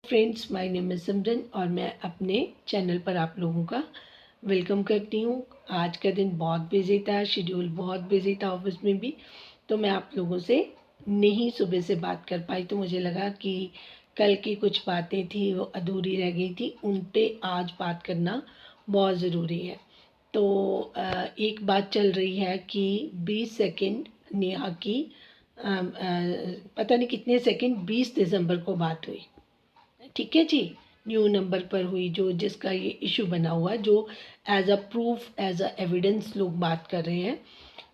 Friends, my name is सिमरन और मैं अपने चैनल पर आप लोगों का वेलकम करती हूँ। आज का दिन बहुत बिजी था, शेड्यूल बहुत बिजी था ऑफिस में भी, तो मैं आप लोगों से नहीं सुबह से बात कर पाई। तो मुझे लगा कि कल की कुछ बातें थी वो अधूरी रह गई थी, उन पे आज बात करना बहुत ज़रूरी है। तो एक बात चल रही है कि 20 सेकंड नेहा की पता नहीं कितने सेकंड 20 दिसंबर को बात हुई। ठीक है जी, न्यू नंबर पर हुई, जो जिसका ये इशू बना हुआ, जो as a proof as a evidence लोग बात कर रहे हैं।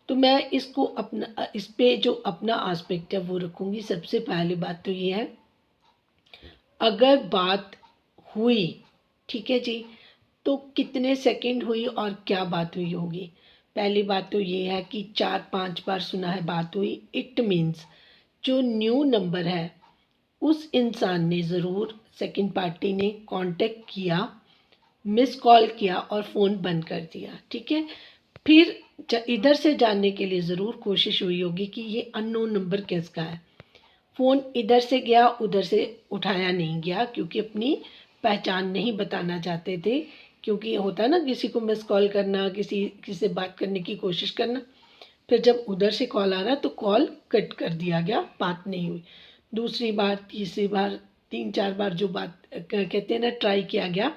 तो मैं इसको अपना इस पे जो अपना आस्पेक्ट है वो रखूँगी। सबसे पहली बात तो ये है, अगर बात हुई, ठीक है जी, तो कितने सेकंड हुई और क्या बात हुई होगी। पहली बात तो ये है कि 4-5 बार सुना है बात हुई, इट मीन्स जो न्यू नंबर है उस इंसान ने ज़रूर, सेकंड पार्टी ने कांटेक्ट किया, मिस कॉल किया और फ़ोन बंद कर दिया। ठीक है, फिर इधर से जानने के लिए ज़रूर कोशिश हुई होगी कि ये अननोन नंबर किसका है। फ़ोन इधर से गया, उधर से उठाया नहीं गया, क्योंकि अपनी पहचान नहीं बताना चाहते थे। क्योंकि होता है ना, किसी को मिस कॉल करना, किसी से बात करने की कोशिश करना, फिर जब उधर से कॉल आ रहा तो कॉल कट कर दिया गया, बात नहीं हुई। दूसरी बार, तीसरी बार, 3-4 बार जो बात कहते हैं ना, ट्राई किया गया,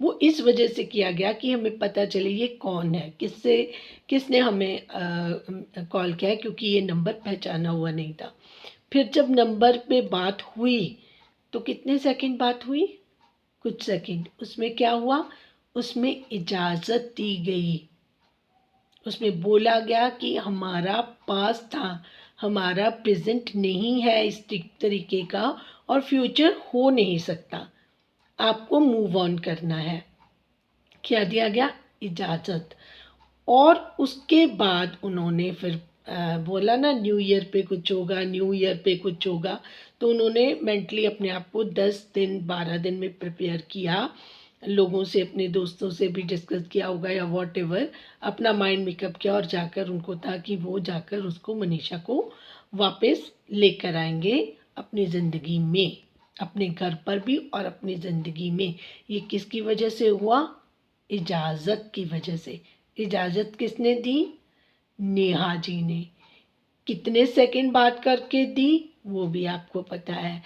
वो इस वजह से किया गया कि हमें पता चले ये कौन है, किसने हमें कॉल किया है, क्योंकि ये नंबर पहचाना हुआ नहीं था। फिर जब नंबर पे बात हुई तो कितने सेकंड बात हुई, कुछ सेकंड। उसमें क्या हुआ, उसमें इजाज़त दी गई, उसमें बोला गया कि हमारा पास था, हमारा प्रेजेंट नहीं है इस तरीके का, और फ्यूचर हो नहीं सकता, आपको मूव ऑन करना है। क्या दिया गया, इजाज़त। और उसके बाद उन्होंने फिर बोला ना, न्यू ईयर पे कुछ होगा, न्यू ईयर पे कुछ होगा। तो उन्होंने मेंटली अपने आप को 10 दिन 12 दिन में प्रिपेयर किया, लोगों से, अपने दोस्तों से भी डिस्कस किया होगा या वॉट एवर, अपना माइंड मेकअप किया, और जाकर उनको था कि वो जाकर उसको, मनीषा को वापस लेकर आएंगे अपनी ज़िंदगी में, अपने घर पर भी और अपनी ज़िंदगी में। ये किसकी वजह से हुआ, इजाज़त की वजह से। इजाज़त किसने दी, नेहा जी ने। कितने सेकंड बात करके दी वो भी आपको पता है।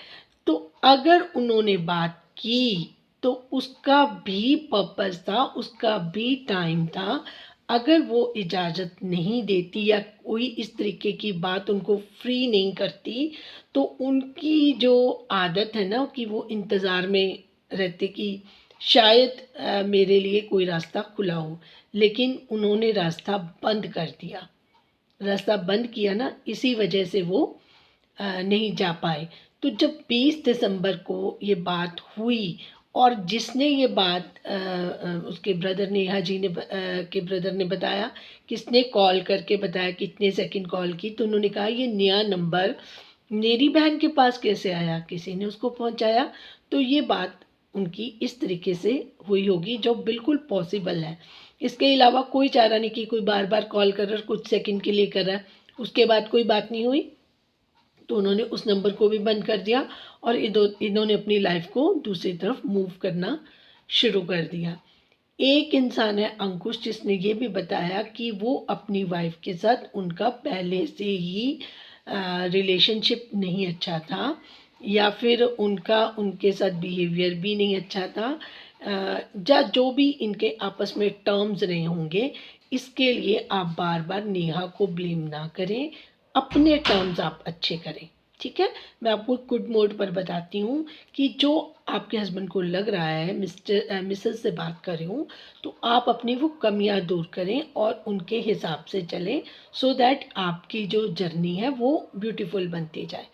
तो अगर उन्होंने बात की तो उसका भी पर्पस था, उसका भी टाइम था। अगर वो इजाज़त नहीं देती या कोई इस तरीके की बात उनको फ्री नहीं करती, तो उनकी जो आदत है ना कि वो इंतज़ार में रहते कि शायद मेरे लिए कोई रास्ता खुला हो, लेकिन उन्होंने रास्ता बंद कर दिया। रास्ता बंद किया ना, इसी वजह से वो नहीं जा पाए। तो जब 20 दिसंबर को ये बात हुई, और जिसने ये बात उसके ब्रदर, नेहा जी ने के ब्रदर ने बताया, किसने कॉल करके बताया कितने सेकंड कॉल की, तो उन्होंने कहा ये नया नंबर मेरी बहन के पास कैसे आया, किसी ने उसको पहुंचाया। तो ये बात उनकी इस तरीके से हुई होगी, जो बिल्कुल पॉसिबल है। इसके अलावा कोई चारा नहीं कि कोई बार बार कॉल कर रहा है, कुछ सेकंड के लिए कर रहा है, उसके बाद कोई बात नहीं हुई, तो उन्होंने उस नंबर को भी बंद कर दिया, और इन्होंने अपनी लाइफ को दूसरी तरफ मूव करना शुरू कर दिया। एक इंसान है अंकुश, जिसने ये भी बताया कि वो अपनी वाइफ के साथ, उनका पहले से ही रिलेशनशिप नहीं अच्छा था, या फिर उनका उनके साथ बिहेवियर भी नहीं अच्छा था, या जो भी इनके आपस में टर्म्स रहे होंगे। इसके लिए आप बार बार नेहा को ब्लेम ना करें, अपने टर्म्स आप अच्छे करें। ठीक है, मैं आपको गुड मोड पर बताती हूँ कि जो आपके हस्बैंड को लग रहा है, मिसेस से बात कर रही हूँ, तो आप अपनी वो कमियाँ दूर करें और उनके हिसाब से चलें, सो दैट आपकी जो जर्नी है वो ब्यूटीफुल बनती जाए,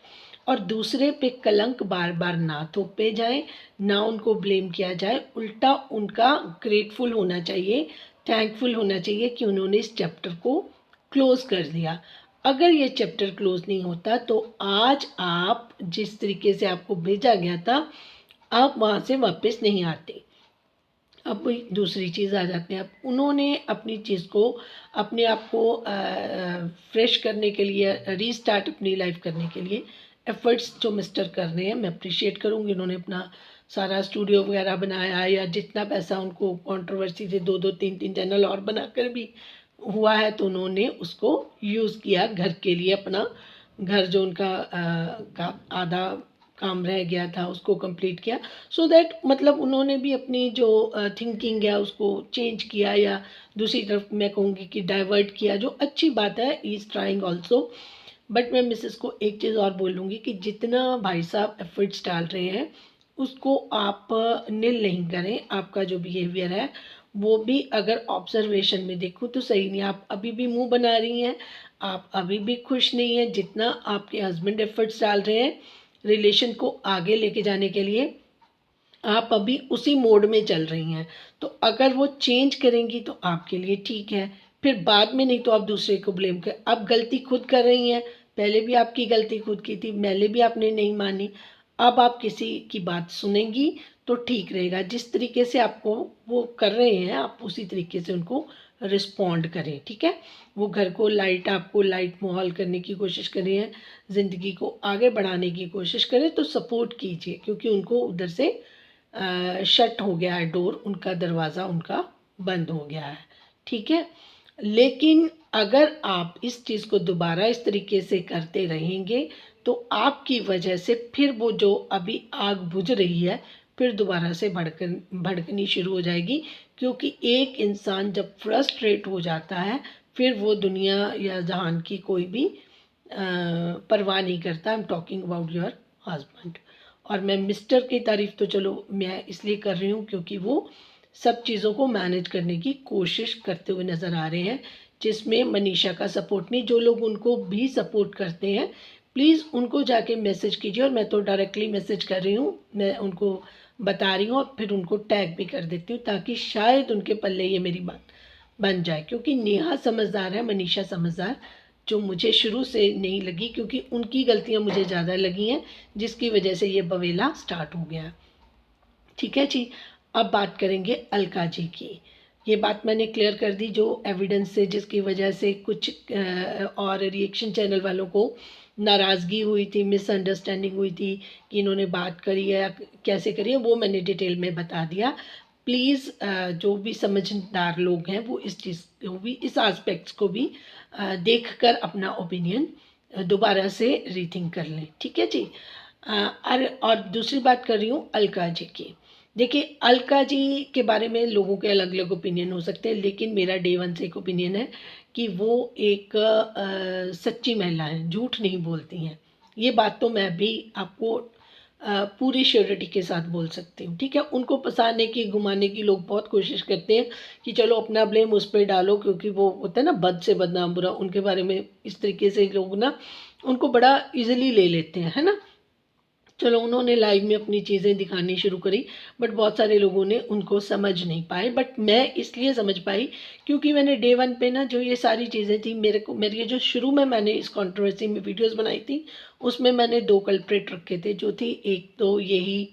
और दूसरे पे कलंक बार बार ना थोपे जाए, ना उनको ब्लेम किया जाए। उल्टा उनका ग्रेटफुल होना चाहिए, थैंकफुल होना चाहिए कि उन्होंने इस चैप्टर को क्लोज कर दिया। अगर ये चैप्टर क्लोज नहीं होता तो आज आप जिस तरीके से आपको भेजा गया था, आप वहाँ से वापस नहीं आते। अब कोई दूसरी चीज़ आ जाते हैं। अब उन्होंने अपनी चीज़ को, अपने आप को फ्रेश करने के लिए, रीस्टार्ट अपनी लाइफ करने के लिए एफ़र्ट्स जो मिस्टर कर रहे हैं मैं अप्रिशिएट करूँगी। उन्होंने अपना सारा स्टूडियो वगैरह बनाया, या जितना पैसा उनको कंट्रोवर्सी से 2-2 3-3 चैनल और बनाकर भी हुआ है तो उन्होंने उसको यूज़ किया घर के लिए। अपना घर जो उनका का आधा काम रह गया था उसको कंप्लीट किया, सो दैट मतलब उन्होंने भी अपनी जो थिंकिंग है उसको चेंज किया, या दूसरी तरफ मैं कहूँगी कि डाइवर्ट किया, जो अच्छी बात है। He is trying also. But मैं मिसेस को एक चीज़ और बोलूँगी कि जितना भाई साहब एफर्ट्स डाल रहे हैं उसको आप नील नहीं करें। आपका जो बिहेवियर है वो भी अगर ऑब्जर्वेशन में देखूँ तो सही नहीं। आप अभी भी मुंह बना रही हैं, आप अभी भी खुश नहीं हैं। जितना आपके हस्बैंड एफर्ट्स डाल रहे हैं रिलेशन को आगे लेके जाने के लिए, आप अभी उसी मोड में चल रही हैं। तो अगर वो चेंज करेंगी तो आपके लिए ठीक है, फिर बाद में नहीं तो आप दूसरे को ब्लेम कर। अब गलती खुद कर रही हैं, पहले भी आपकी गलती खुद की थी, पहले भी आपने नहीं मानी। अब आप किसी की बात सुनेंगी तो ठीक रहेगा। जिस तरीके से आपको वो कर रहे हैं आप उसी तरीके से उनको रिस्पॉन्ड करें, ठीक है। वो घर को लाइट, आपको लाइट माहौल करने की कोशिश कर रही हैं, ज़िंदगी को आगे बढ़ाने की कोशिश करें तो सपोर्ट कीजिए, क्योंकि उनको उधर से शट हो गया है डोर, उनका दरवाज़ा उनका बंद हो गया है, ठीक है। लेकिन अगर आप इस चीज़ को दोबारा इस तरीके से करते रहेंगे तो आपकी वजह से फिर वो जो अभी आग बुझ रही है फिर दोबारा से भड़कनी शुरू हो जाएगी। क्योंकि एक इंसान जब फ्रस्ट्रेट हो जाता है फिर वो दुनिया या जहान की कोई भी परवाह नहीं करता। I am talking about your husband. और मैं मिस्टर की तारीफ़ तो चलो मैं इसलिए कर रही हूँ क्योंकि वो सब चीज़ों को मैनेज करने की कोशिश करते हुए नज़र आ रहे हैं, जिसमें मनीषा का सपोर्ट नहीं। जो लोग उनको भी सपोर्ट करते हैं प्लीज़ उनको जाके मैसेज कीजिए। और मैं तो डायरेक्टली मैसेज कर रही हूँ, मैं उनको बता रही हूँ और फिर उनको टैग भी कर देती हूँ ताकि शायद उनके पल्ले ये मेरी बात बन जाए। क्योंकि नेहा समझदार है, मनीषा समझदार जो मुझे शुरू से नहीं लगी, क्योंकि उनकी गलतियाँ मुझे ज़्यादा लगी हैं जिसकी वजह से ये बवेला स्टार्ट हो गया। ठीक है जी। अब बात करेंगे अलका जी की। ये बात मैंने क्लियर कर दी जो एविडेंस से जिसकी वजह से कुछ और रिएक्शन चैनल वालों को नाराज़गी हुई थी, मिसअंडरस्टैंडिंग हुई थी कि इन्होंने बात करी है या कैसे करी है, वो मैंने डिटेल में बता दिया। प्लीज़ जो भी समझदार लोग हैं वो इस चीज़ को भी, इस एस्पेक्ट्स को भी देखकर अपना ओपिनियन दोबारा से रीथिंक कर लें, ठीक है जी। और दूसरी बात कर रही हूँ अलका जी की। देखिए अलका जी के बारे में लोगों के अलग अलग ओपिनियन हो सकते हैं, लेकिन मेरा डे वन से एक ओपिनियन है कि वो एक सच्ची महिला हैं, झूठ नहीं बोलती हैं। ये बात तो मैं भी आपको पूरी श्योरिटी के साथ बोल सकती हूँ, ठीक है। उनको फंसाने की, घुमाने की लोग बहुत कोशिश करते हैं कि चलो अपना ब्लेम उस पर डालो, क्योंकि वो होता है ना बद से बदनाम बुरा, उनके बारे में इस तरीके से लोग ना उनको बड़ा इजीली ले लेते हैं, है ना। चलो उन्होंने लाइव में अपनी चीज़ें दिखानी शुरू करी, बट बहुत सारे लोगों ने उनको समझ नहीं पाए। बट मैं इसलिए समझ पाई क्योंकि मैंने डे वन पे ना जो ये सारी चीज़ें थी मेरे जो शुरू में मैंने इस कंट्रोवर्सी में वीडियोस बनाई थी उसमें मैंने 2 कल्प्रेट रखे थे, जो थी एक तो यही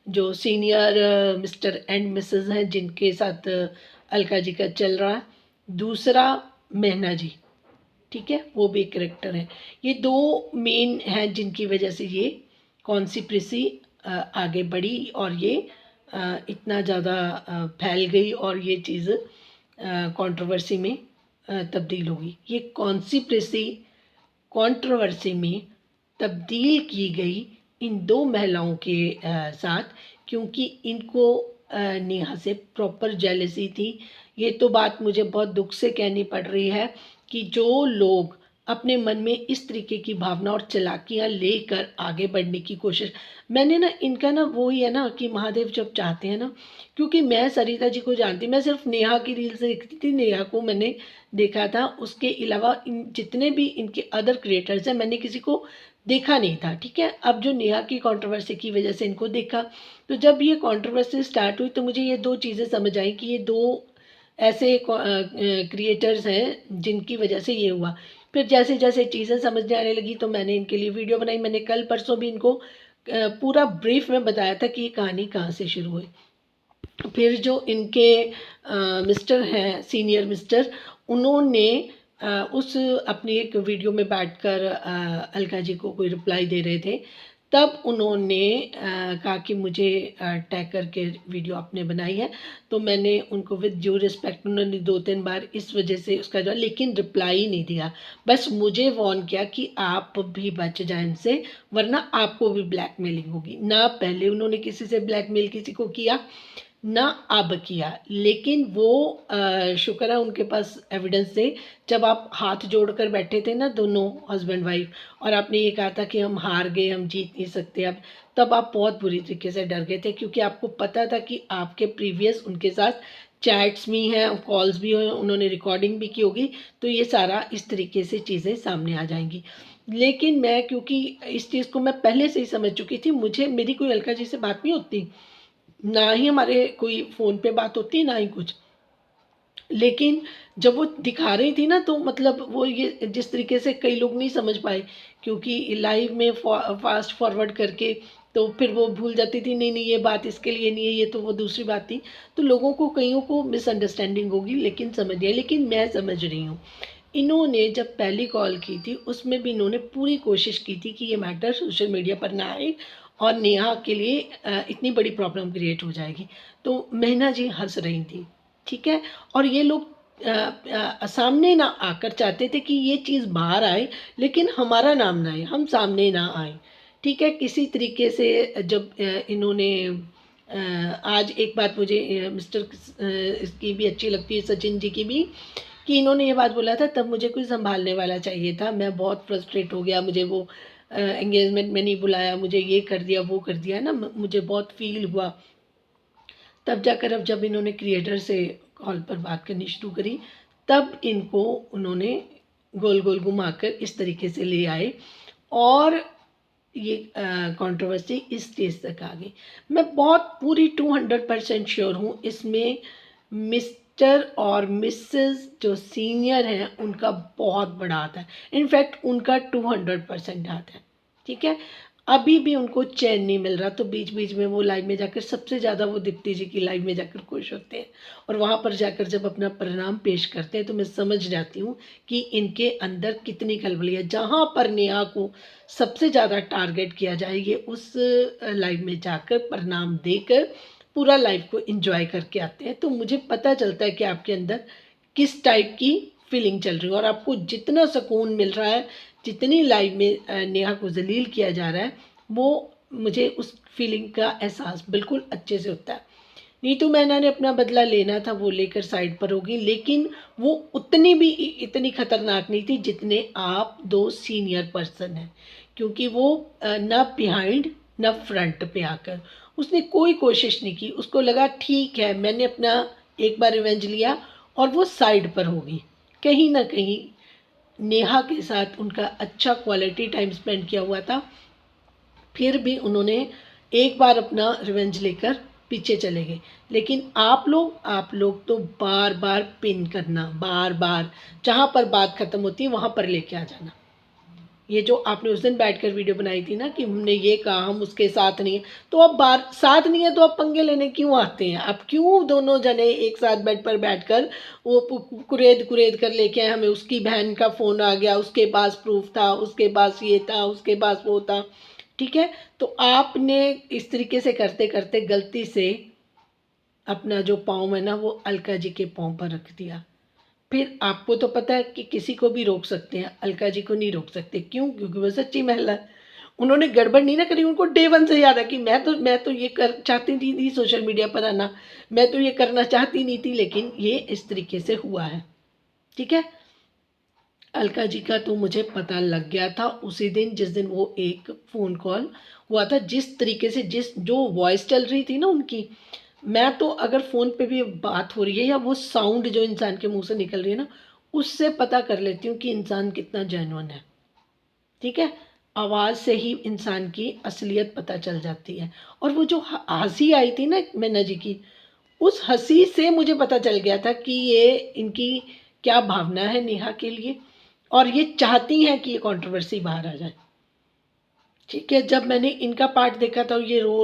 जो सीनियर मिस्टर एंड मिसेस हैं जिनके साथ अलका जी का चल रहा है, दूसरा मेहना जी, ठीक है, वो भी एक करेक्टर है। ये 2 मेन हैं जिनकी वजह से ये कॉन्स्पिरेसी आगे बढ़ी और ये इतना ज़्यादा फैल गई और ये चीज़ कंट्रोवर्सी में तब्दील हो गई। ये कॉन्स्पिरेसी कंट्रोवर्सी में तब्दील की गई इन 2 महिलाओं के साथ, क्योंकि इनको नेहा से प्रॉपर जेलसी थी। ये तो बात मुझे बहुत दुख से कहनी पड़ रही है कि जो लोग अपने मन में इस तरीके की भावना और चालाकियाँ लेकर आगे बढ़ने की कोशिश, मैंने ना इनका ना वो ही है ना कि महादेव जब चाहते हैं ना, क्योंकि मैं सरिता जी को जानती, मैं सिर्फ नेहा की रील से देखती थी, नेहा को मैंने देखा था, उसके अलावा इन जितने भी इनके अदर क्रिएटर्स हैं मैंने किसी को देखा नहीं था, ठीक है। अब जो नेहा की कंट्रोवर्सी की वजह से इनको देखा, तो जब ये कंट्रोवर्सी स्टार्ट हुई तो मुझे ये 2 चीज़ें समझ आई कि ये 2 ऐसे क्रिएटर्स हैं जिनकी वजह से ये हुआ। फिर जैसे जैसे चीज़ें समझने आने लगी तो मैंने इनके लिए वीडियो बनाई। मैंने कल परसों भी इनको पूरा ब्रीफ में बताया था कि ये कहानी कहाँ से शुरू हुई। फिर जो इनके मिस्टर हैं, सीनियर मिस्टर, उन्होंने उस अपनी एक वीडियो में बैठकर अलका जी को कोई रिप्लाई दे रहे थे, तब उन्होंने कहा कि मुझे टैग करके वीडियो आपने बनाई है। तो मैंने उनको विद ड्यू रिस्पेक्ट, उन्होंने 2-3 बार इस वजह से उसका जो, लेकिन रिप्लाई नहीं दिया। बस मुझे वार्न किया कि आप भी बच जाएँ इनसे, वरना आपको भी ब्लैकमेलिंग होगी। ना पहले उन्होंने किसी से ब्लैकमेल किसी को किया, ना अब किया, लेकिन वो शुक्र है उनके पास एविडेंस थे। जब आप हाथ जोड़कर बैठे थे ना दोनों हस्बैंड वाइफ, और आपने ये कहा था कि हम हार गए, हम जीत नहीं सकते अब, तब आप बहुत बुरी तरीके से डर गए थे, क्योंकि आपको पता था कि आपके प्रीवियस उनके साथ चैट्स भी हैं, कॉल्स भी हैं, उन्होंने रिकॉर्डिंग भी की होगी, तो ये सारा इस तरीके से चीज़ें सामने आ जाएंगी। लेकिन मैं, क्योंकि इस चीज़ को मैं पहले से ही समझ चुकी थी, मुझे मेरी कोई अलका जी से बात नहीं होती, ना ही हमारे कोई फ़ोन पे बात होती, ना ही कुछ। लेकिन जब वो दिखा रही थी ना, तो मतलब वो ये जिस तरीके से कई लोग नहीं समझ पाए, क्योंकि लाइव में फ़ास्ट फॉरवर्ड करके तो फिर वो भूल जाती थी, नहीं, नहीं ये बात इसके लिए नहीं है, ये तो वो दूसरी बात थी। तो लोगों को, कइयों को मिसअंडरस्टैंडिंग होगी, लेकिन समझ गए। लेकिन मैं समझ रही हूँ। इन्होंने जब पहली कॉल की थी, उसमें भी इन्होंने पूरी कोशिश की थी कि ये मैटर सोशल मीडिया पर ना आए, और नेहा के लिए इतनी बड़ी प्रॉब्लम क्रिएट हो जाएगी। तो मैना जी हँस रही थी, ठीक है? और ये लोग सामने ना आकर चाहते थे कि ये चीज़ बाहर आए, लेकिन हमारा नाम ना आए, हम सामने ना आएँ, ठीक है? किसी तरीके से जब इन्होंने आज एक बात मुझे इसकी भी अच्छी लगती है, सचिन जी की भी, कि इन्होंने ये बात बोला था, तब मुझे कोई सँभालने वाला चाहिए था, मैं बहुत फ्रस्ट्रेट हो गया, मुझे वो एंगेजमेंट में नहीं बुलाया, मुझे ये कर दिया, वो कर दिया ना, मुझे बहुत फ़ील हुआ। तब जाकर, अब जब इन्होंने क्रिएटर से कॉल पर बात करनी शुरू करी, तब इनको उन्होंने गोल-गोल घुमाकर इस तरीके से ले आए, और ये कंट्रोवर्सी इस स्टेज तक आ गई। मैं बहुत पूरी 200% श्योर हूँ, इसमें मिस्टर और मिसेस जो सीनियर हैं, उनका बहुत बड़ा हाथ है। इनफैक्ट उनका 200% हाथ है, ठीक है? अभी भी उनको चैन नहीं मिल रहा, तो बीच-बीच में वो लाइव में जाकर, सबसे ज़्यादा वो दीप्ति जी की लाइव में जाकर खुश होते हैं, और वहाँ पर जाकर जब अपना परिणाम पेश करते हैं, तो मैं समझ जाती हूँ कि इनके अंदर कितनी खलबली है। जहाँ पर नेहा को सबसे ज़्यादा टारगेट किया जाए, ये उस लाइव में जाकर परिणाम देकर पूरा लाइव को एंजॉय करके आते हैं। तो मुझे पता चलता है कि आपके अंदर किस टाइप की फीलिंग चल रही है, और आपको जितना सुकून मिल रहा है, जितनी लाइव में नेहा को जलील किया जा रहा है, वो मुझे उस फीलिंग का एहसास बिल्कुल अच्छे से होता है। नीतू मैना ने अपना बदला लेना था, वो लेकर साइड पर होगी, लेकिन वो उतनी भी इतनी खतरनाक नहीं थी जितने आप दो सीनियर पर्सन हैं, क्योंकि वो ना बिहाइंड ना फ्रंट पे आकर उसने कोई कोशिश नहीं की। उसको लगा ठीक है, मैंने अपना एक बार रिवेंज लिया, और वो साइड पर होगी। कहीं ना कहीं नेहा के साथ उनका अच्छा क्वालिटी टाइम स्पेंड किया हुआ था, फिर भी उन्होंने एक बार अपना रिवेंज लेकर पीछे चले गए। लेकिन आप लोग तो बार बार पिन करना, बार बार जहाँ पर बात ख़त्म होती है वहाँ पर लेके आ जाना। ये जो आपने उस दिन बैठकर वीडियो बनाई थी ना, कि हमने ये कहा हम उसके साथ नहीं है, तो अब बार साथ नहीं है तो अब पंगे लेने क्यों आते हैं? अब क्यों दोनों जने एक साथ बेड पर बैठकर वो कुरेद कुरेद कर लेके आए, हमें उसकी बहन का फ़ोन आ गया, उसके पास प्रूफ था, उसके पास ये था, उसके पास वो था, ठीक है? तो आपने इस तरीके से करते करते गलती से अपना जो पाँव है ना, वो अलका जी के पाँव पर रख दिया। फिर आपको तो पता है कि किसी को भी रोक सकते हैं, अलका जी को नहीं रोक सकते। क्यों? क्योंकि वो सच्ची महिला है। उन्होंने गड़बड़ नहीं ना करी, उनको डे 1 से याद है कि मैं तो ये कर चाहती नहीं थी सोशल मीडिया पर आना, मैं तो ये करना चाहती नहीं थी, लेकिन ये इस तरीके से हुआ है, ठीक है? अलका जी का तो मुझे पता लग गया था उसी दिन, जिस दिन वो एक फ़ोन कॉल हुआ था, जिस तरीके से जो वॉइस चल रही थी ना उनकी, मैं तो अगर फ़ोन पे भी बात हो रही है, या वो साउंड जो इंसान के मुँह से निकल रही है ना, उससे पता कर लेती हूँ कि इंसान कितना जेन्युइन है, ठीक है? आवाज़ से ही इंसान की असलियत पता चल जाती है। और वो जो हँसी आई थी ना मैना जी की, उस हँसी से मुझे पता चल गया था कि ये इनकी क्या भावना है नेहा के लिए, और ये चाहती हैं कि ये कंट्रोवर्सी बाहर आ जाए, ठीक है? जब मैंने इनका पार्ट देखा था, ये रो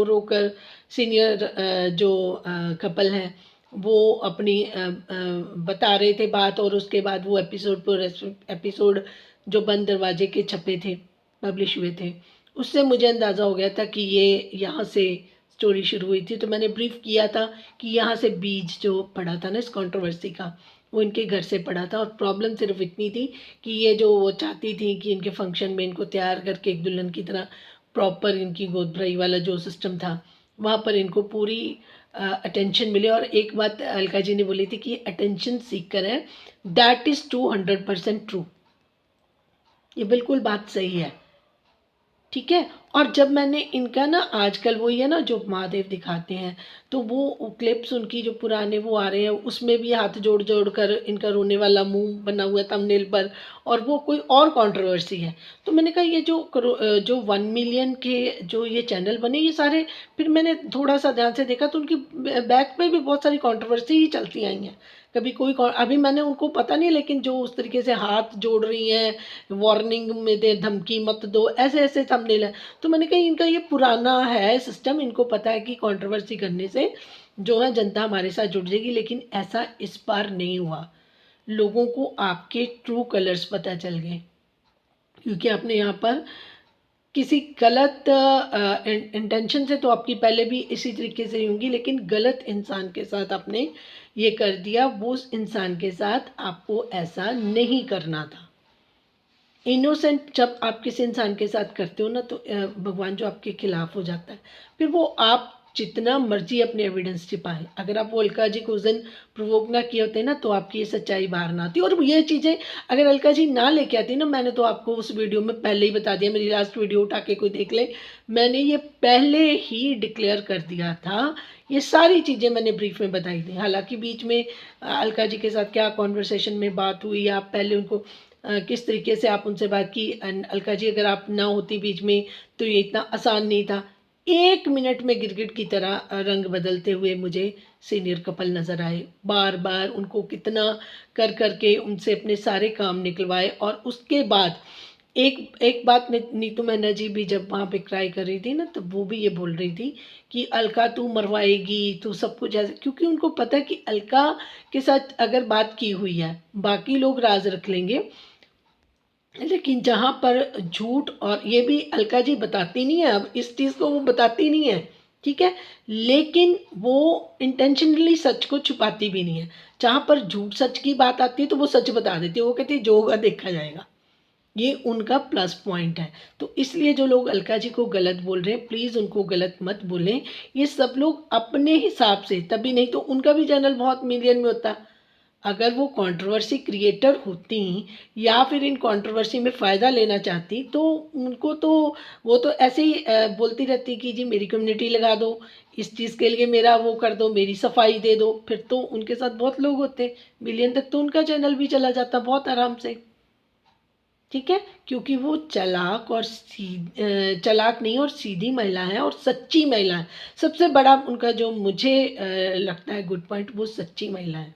रो कर सीनियर जो कपल हैं, वो अपनी बता रहे थे बात, और उसके बाद वो एपिसोड जो बंद दरवाजे के छपे थे, पब्लिश हुए थे, उससे मुझे अंदाज़ा हो गया था कि ये यहाँ से स्टोरी शुरू हुई थी। तो मैंने ब्रीफ किया था कि यहाँ से बीज जो पड़ा था ना इस कंट्रोवर्सी का, वो इनके घर से पड़ा था। और प्रॉब्लम सिर्फ इतनी थी कि ये जो वो चाहती थी कि इनके फंक्शन में इनको तैयार करके एक दुल्हन की तरह प्रॉपर इनकी गोद भराई वाला जो सिस्टम था, वहाँ पर इनको पूरी अटेंशन मिले। और एक बात अलका जी ने बोली थी कि अटेंशन सीकर है, दैट इज़ 200% ट्रू। ये बिल्कुल बात सही है, ठीक है। और जब मैंने इनका ना आजकल वही है ना जो महादेव दिखाते हैं, तो वो क्लिप्स उनकी जो पुराने वो आ रहे हैं, उसमें भी हाथ जोड़ जोड़ कर इनका रोने वाला मुंह बना हुआ है थंबनेल पर, और वो कोई और कंट्रोवर्सी है। तो मैंने कहा ये जो 1 मिलियन के जो ये चैनल बने ये सारे, फिर मैंने थोड़ा सा ध्यान से देखा तो उनकी बैक पे भी बहुत सारी कंट्रोवर्सी ही चलती आई हैं। कभी कोई अभी मैंने उनको पता नहीं, लेकिन जो उस तरीके से हाथ जोड़ रही हैं, वार्निंग में दे, धमकी मत दो, ऐसे ऐसे थंबनेल है। तो मैंने कहा इनका ये पुराना है सिस्टम, इनको पता है कि कंट्रोवर्सी करने से जो है जनता हमारे साथ जुड़ जाएगी, लेकिन ऐसा इस बार नहीं हुआ। लोगों को आपके ट्रू कलर्स पता चल गए, क्योंकि आपने यहाँ पर किसी गलत इंटेंशन से तो आपकी पहले भी इसी तरीके से होंगी, लेकिन गलत इंसान के साथ आपने ये कर दिया। वो उस इंसान के साथ आपको ऐसा नहीं करना था। इनोसेंट जब आप किसी इंसान के साथ करते हो ना, तो भगवान जो आपके खिलाफ हो जाता है। फिर वो आप जितना मर्जी अपने एविडेंस छिपाएं, अगर आप वो अलका जी को उस दिन प्रोवोक ना किए होते ना, तो आपकी ये सच्चाई बाहर ना आती। और ये चीज़ें अगर अलका जी ना लेके आती ना, मैंने तो आपको उस वीडियो में पहले ही बता दिया, मेरी लास्ट वीडियो उठा के कोई देख ले, मैंने ये पहले ही डिक्लेयर कर दिया था। ये सारी चीज़ें मैंने ब्रीफ में बताई थी। हालांकि बीच में अलका जी के साथ क्या कॉन्वर्सेशन में बात हुई, आप पहले उनको किस तरीके से आप उनसे बात की, अलका जी अगर आप ना होती बीच में तो ये इतना आसान नहीं था। 1 मिनट में गिरगिट की तरह रंग बदलते हुए मुझे सीनियर कपल नज़र आए। बार बार उनको कितना कर करके उनसे अपने सारे काम निकलवाए। और उसके बाद एक एक बात नीतू मैना जी भी जब वहाँ पे क्राई कर रही थी ना, तो वो भी ये बोल रही थी कि अलका तू मरवाएगी, तू सब कुछ ऐसे, क्योंकि उनको पता है कि अलका के साथ अगर बात की हुई है, बाकी लोग राज रख लेंगे, लेकिन जहाँ पर झूठ, और ये भी अलका जी बताती नहीं है, अब इस चीज़ को वो बताती नहीं है, ठीक है, लेकिन वो इंटेंशनली सच को छुपाती भी नहीं है। जहाँ पर झूठ सच की बात आती है तो वो सच बता देती है, वो कहती है जो होगा देखा जाएगा। ये उनका प्लस पॉइंट है। तो इसलिए जो लोग अलका जी को गलत बोल रहे हैं, प्लीज़ उनको गलत मत बोलें। ये सब लोग अपने हिसाब से, तभी नहीं तो उनका भी चैनल बहुत मिलियन में होता। अगर वो कंट्रोवर्सी क्रिएटर होती या फिर इन कंट्रोवर्सी में फ़ायदा लेना चाहती, तो उनको तो वो तो ऐसे ही बोलती रहती कि जी मेरी कम्युनिटी लगा दो, इस चीज़ के लिए मेरा वो कर दो, मेरी सफाई दे दो, फिर तो उनके साथ बहुत लोग होते, मिलियन तक तो उनका चैनल भी चला जाता बहुत आराम से, ठीक है। क्योंकि वो चालाक नहीं और सीधी महिला है और सच्ची महिला है। सबसे बड़ा उनका जो मुझे लगता है गुड पॉइंट, वो सच्ची महिला है,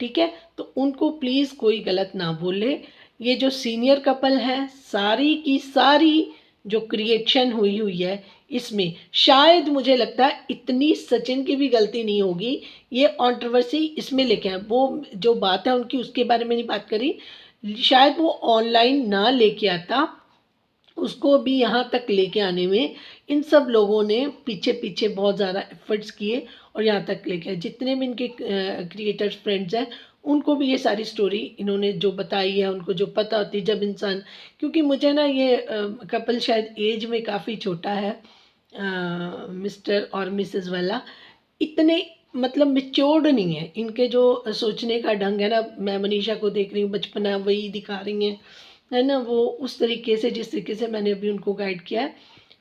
ठीक है। तो उनको प्लीज़ कोई गलत ना बोले। ये जो सीनियर कपल है, सारी की सारी जो क्रिएशन हुई हुई है, इसमें शायद मुझे लगता है इतनी सचिन की भी गलती नहीं होगी। ये कंट्रोवर्सी इसमें लेके आए, वो जो बात है उनकी उसके बारे में नहीं बात करी, शायद वो ऑनलाइन ना लेके आता, उसको भी यहाँ तक लेके आने में इन सब लोगों ने पीछे पीछे बहुत ज़्यादा एफर्ट्स किए, और यहाँ तक लेके आए। जितने भी इनके क्रिएटर्स फ्रेंड्स हैं, उनको भी ये सारी स्टोरी इन्होंने जो बताई है, उनको जो पता होती है जब इंसान, क्योंकि मुझे ना ये कपल शायद एज में काफ़ी छोटा है, मिस्टर और मिसेस वाला, इतने मतलब मेच्योर्ड नहीं है। इनके जो सोचने का ढंग है ना, मैं मनीषा को देख रही हूँ, बचपना वही दिखा रही हैं, है ना, वो उस तरीके से जिस तरीके से मैंने अभी उनको गाइड किया है,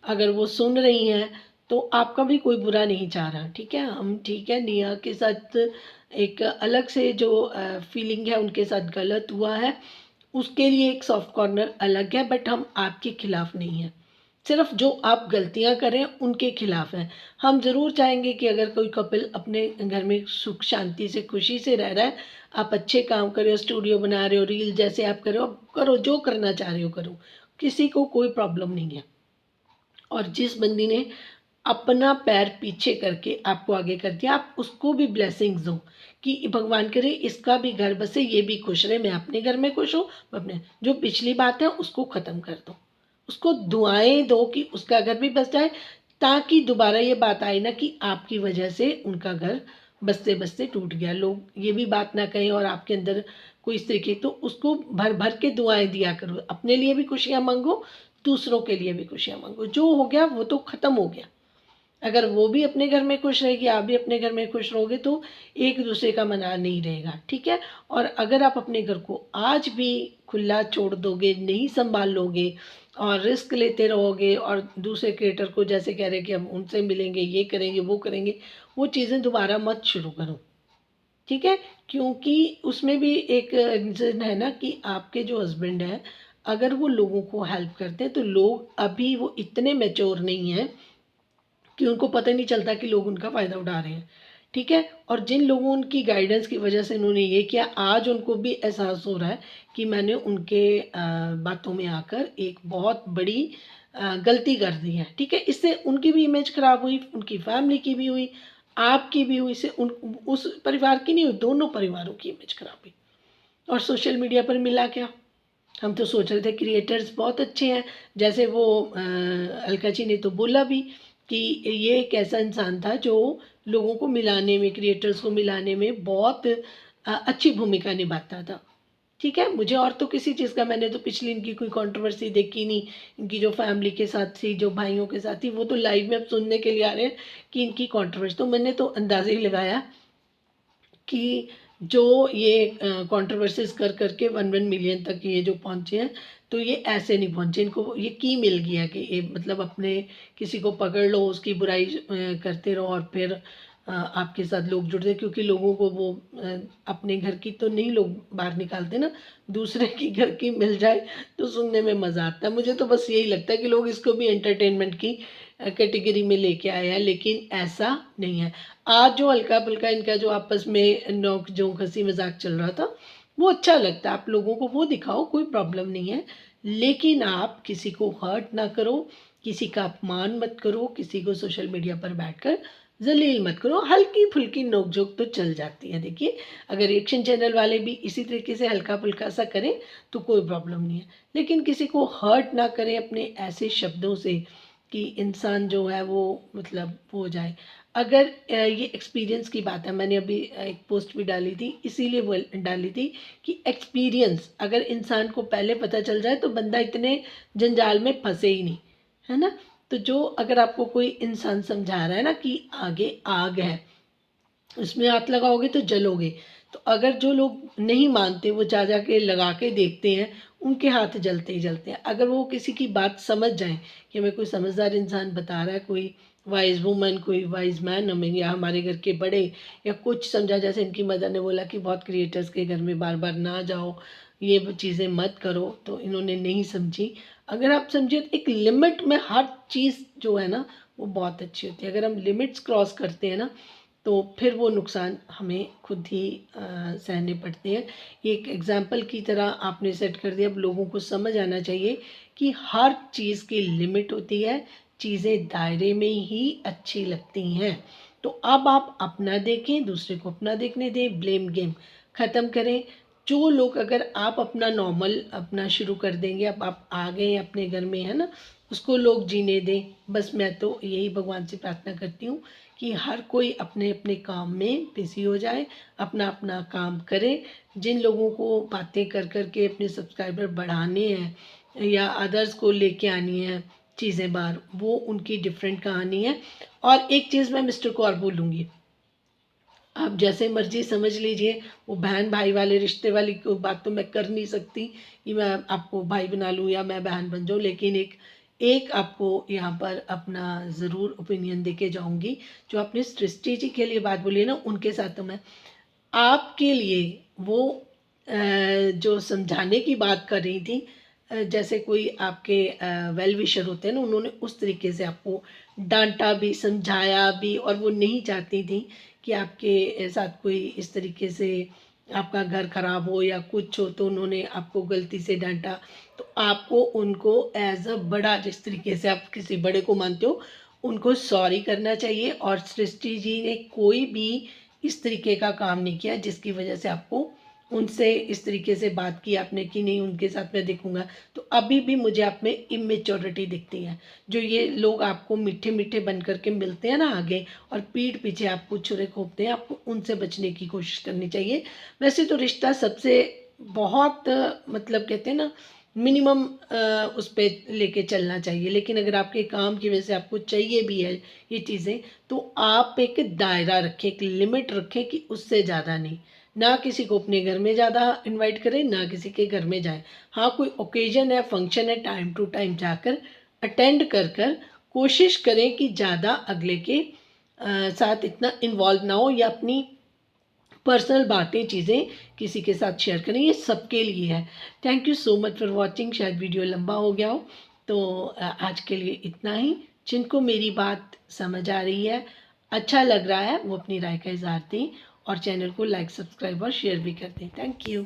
अगर वो सुन रही हैं तो आपका भी कोई बुरा नहीं चाह रहा, ठीक है। हम ठीक है, निया के साथ एक अलग से जो फीलिंग है उनके साथ गलत हुआ है, उसके लिए एक सॉफ्ट कॉर्नर अलग है, बट हम आपके खिलाफ नहीं हैं। सिर्फ जो आप गलतियां करें उनके खिलाफ हैं। हम ज़रूर चाहेंगे कि अगर कोई कपल अपने घर में सुख शांति से खुशी से रह रहा है, आप अच्छे काम कर रहे हो, स्टूडियो बना रहे हो, रील जैसे आप करो, जो करना चाह रहे हो करो, किसी को कोई प्रॉब्लम नहीं है। और जिस बंदी ने अपना पैर पीछे करके आपको आगे कर दिया, आप उसको भी ब्लेसिंग्स दो कि भगवान करे इसका भी घर बसे, ये भी खुश रहे, मैं अपने घर में खुश हूँ, अपने जो पिछली बात है उसको ख़त्म कर दो, उसको दुआएं दो कि उसका घर भी बस जाए, ताकि दोबारा ये बात आए ना कि आपकी वजह से उनका घर बसते बसते टूट गया, लोग ये भी बात ना कहें और आपके अंदर कोई इस तरीके, तो उसको भर भर के दुआएं दिया करो, अपने लिए भी खुशियाँ मांगो, दूसरों के लिए भी खुशियाँ मांगो, जो हो गया वो तो ख़त्म हो गया। अगर वो भी अपने घर में खुश रहेगी, आप भी अपने घर में खुश रहोगे, तो एक दूसरे का मना नहीं रहेगा, ठीक है। और अगर आप अपने घर को आज भी खुला छोड़ दोगे, नहीं संभाल लोगे और रिस्क लेते रहोगे और दूसरे क्रिएटर को जैसे कह रहे हैं कि हम उनसे मिलेंगे, ये करेंगे, वो करेंगे, वो चीज़ें दोबारा मत शुरू करो, ठीक है। क्योंकि उसमें भी एक रीज़न है ना कि आपके जो हस्बैंड हैं, अगर वो लोगों को हेल्प करते हैं, तो लोग अभी वो इतने मैच्योर नहीं हैं कि उनको पता ही नहीं चलता कि लोग उनका फ़ायदा उठा रहे हैं, ठीक है। और जिन लोगों उनकी गाइडेंस की वजह से उन्होंने ये किया, आज उनको भी एहसास हो रहा है कि मैंने उनके बातों में आकर एक बहुत बड़ी गलती कर दी है, ठीक है। इससे उनकी भी इमेज ख़राब हुई, उनकी फैमिली की भी हुई, आपकी भी हुई, इससे उन उस परिवार की नहीं हुई, दोनों परिवारों की इमेज ख़राब हुई। और सोशल मीडिया पर मिला क्या, हम तो सोच रहे थे क्रिएटर्स बहुत अच्छे हैं, जैसे वो अलका जी ने तो बोला भी कि ये एक ऐसा इंसान था जो लोगों को मिलाने में, क्रिएटर्स को मिलाने में बहुत अच्छी भूमिका निभाता था, ठीक है। मुझे और तो किसी चीज़ का, मैंने तो पिछली इनकी कोई कंट्रोवर्सी देखी नहीं, इनकी जो फैमिली के साथ थी, जो भाइयों के साथ थी, वो तो लाइव में अब सुनने के लिए आ रहे हैं कि इनकी कंट्रोवर्सी, तो मैंने तो अंदाज़ा ही लगाया कि जो ये कंट्रोवर्सीज कर करके 1 मिलियन तक ये जो पहुँचे हैं, तो ये ऐसे नहीं पहुँचे, इनको ये की मिल गया कि ये मतलब अपने किसी को पकड़ लो, उसकी बुराई करते रहो और फिर आपके साथ लोग जुड़ते, क्योंकि लोगों को वो अपने घर की तो नहीं लोग बाहर निकालते ना, दूसरे की घर की मिल जाए तो सुनने में मज़ा आता है। मुझे तो बस यही लगता है कि लोग इसको भी एंटरटेनमेंट की कैटेगरी में लेके आए हैं, लेकिन ऐसा नहीं है। आज जो हल्का-फुल्का इनका जो आपस में नोक-झोंक, हँसी-मज़ाक चल रहा था, वो अच्छा लगता है। आप लोगों को वो दिखाओ, कोई प्रॉब्लम नहीं है। लेकिन आप किसी को हर्ट ना करो, किसी का अपमान मत करो, किसी को सोशल मीडिया पर बैठकर ज़लील मत करो। हल्की-फुल्की नोक-झोंक तो चल जाती है। देखिए, अगर रिएक्शन चैनल वाले भी इसी तरीके से हल्का-फुल्का सा करें, तो कोई प्रॉब्लम नहीं है। लेकिन किसी को हर्ट ना करें अपने ऐसे शब्दों से कि इंसान जो है वो मतलब वो हो जाए। अगर ये एक्सपीरियंस की बात है, मैंने अभी एक पोस्ट भी डाली थी, इसीलिए वो डाली थी कि एक्सपीरियंस अगर इंसान को पहले पता चल जाए तो बंदा इतने जंजाल में फंसे ही नहीं, है ना। तो जो अगर आपको कोई इंसान समझा रहा है ना कि आगे आग है, उसमें हाथ लगाओगे तो जलोगे, तो अगर जो लोग नहीं मानते वो जा जा के लगा के देखते हैं, उनके हाथ जलते ही जलते हैं। अगर वो किसी की बात समझ जाएँ कि हमें कोई समझदार इंसान बता रहा है, कोई वाइज़ वूमन, कोई वाइज़ मैन हमें, या हमारे घर के बड़े, या कुछ समझा, जैसे इनकी मदर ने बोला कि बहुत क्रिएटर्स के घर में बार-बार ना जाओ, ये चीज़ें मत करो, तो इन्होंने नहीं समझी। अगर आप समझिए तो एक लिमिट में हर चीज़ जो है ना, वो बहुत अच्छी होती है। अगर हम लिमिट्स क्रॉस करते हैं ना, तो फिर वो नुकसान हमें खुद ही सहने पड़ते हैं। एक एग्ज़ाम्पल की तरह आपने सेट कर दिया, अब लोगों को समझ आना चाहिए कि हर चीज़ की लिमिट होती है, चीज़ें दायरे में ही अच्छी लगती हैं। तो अब आप अपना देखें, दूसरे को अपना देखने दें, ब्लेम गेम ख़त्म करें। जो लोग, अगर आप अपना नॉर्मल अपना शुरू कर देंगे, अब आप आ गए हैं अपने घर में, है ना, उसको लोग जीने दें। बस मैं तो यही भगवान से प्रार्थना करती हूँ कि हर कोई अपने अपने काम में बिज़ी हो जाए, अपना अपना काम करे। जिन लोगों को बातें कर कर के अपने सब्सक्राइबर बढ़ाने हैं या अदर्स को लेके आनी है चीज़ें बाहर, वो उनकी डिफरेंट कहानी है। और एक चीज़ मैं मिस्टर को और बोलूँगी, आप जैसे मर्ज़ी समझ लीजिए, वो बहन भाई वाले रिश्ते वाली को बात तो मैं कर नहीं सकती कि मैं आपको भाई बना लूँ या मैं बहन बन जाऊँ, लेकिन एक एक आपको यहाँ पर अपना ज़रूर ओपिनियन देके जाऊँगी। जो आपने सृष्टि जी के लिए बात बोली है ना, उनके साथ तो मैं आपके लिए वो जो समझाने की बात कर रही थी, जैसे कोई आपके वेल विशर होते हैं ना, उन्होंने उस तरीके से आपको डांटा भी, समझाया भी, और वो नहीं चाहती थी कि आपके साथ कोई इस तरीके से आपका घर खराब हो या कुछ हो, तो उन्होंने आपको गलती से डांटा। तो आपको उनको एज अ बड़ा, जिस तरीके से आप किसी बड़े को मानते हो, उनको सॉरी करना चाहिए। और सृष्टि जी ने कोई भी इस तरीके का काम नहीं किया जिसकी वजह से आपको उनसे इस तरीके से बात की आपने कि नहीं उनके साथ मैं दिखूंगा। तो अभी भी मुझे आप में इमेच्योरिटी दिखती है। जो ये लोग आपको मीठे मीठे बन करके मिलते हैं ना आगे, और पीठ पीछे आपको छुरे खोपते हैं, आपको उनसे बचने की कोशिश करनी चाहिए। वैसे तो रिश्ता सबसे बहुत मतलब कहते हैं ना मिनिमम उस पर लेके चलना चाहिए, लेकिन अगर आपके काम की वजह से आपको चाहिए भी है ये चीज़ें, तो आप एक दायरा रखें, एक लिमिट रखें कि उससे ज़्यादा नहीं। ना किसी को अपने घर में ज़्यादा इनवाइट करें, ना किसी के घर में जाएं। हाँ, कोई ओकेजन है, फंक्शन है, टाइम टू टाइम जाकर अटेंड कर कर कोशिश करें कि ज़्यादा अगले के साथ इतना इन्वॉल्व ना हो, या अपनी पर्सनल बातें चीज़ें किसी के साथ शेयर करें। ये सबके लिए है। Thank you so much for watching. शायद वीडियो लंबा हो गया हो, तो आज के लिए इतना ही। जिनको मेरी बात समझ आ रही है, अच्छा लग रहा है, वो अपनी राय का इजहार दें और चैनल को लाइक, सब्सक्राइब और शेयर भी कर दें। Thank you.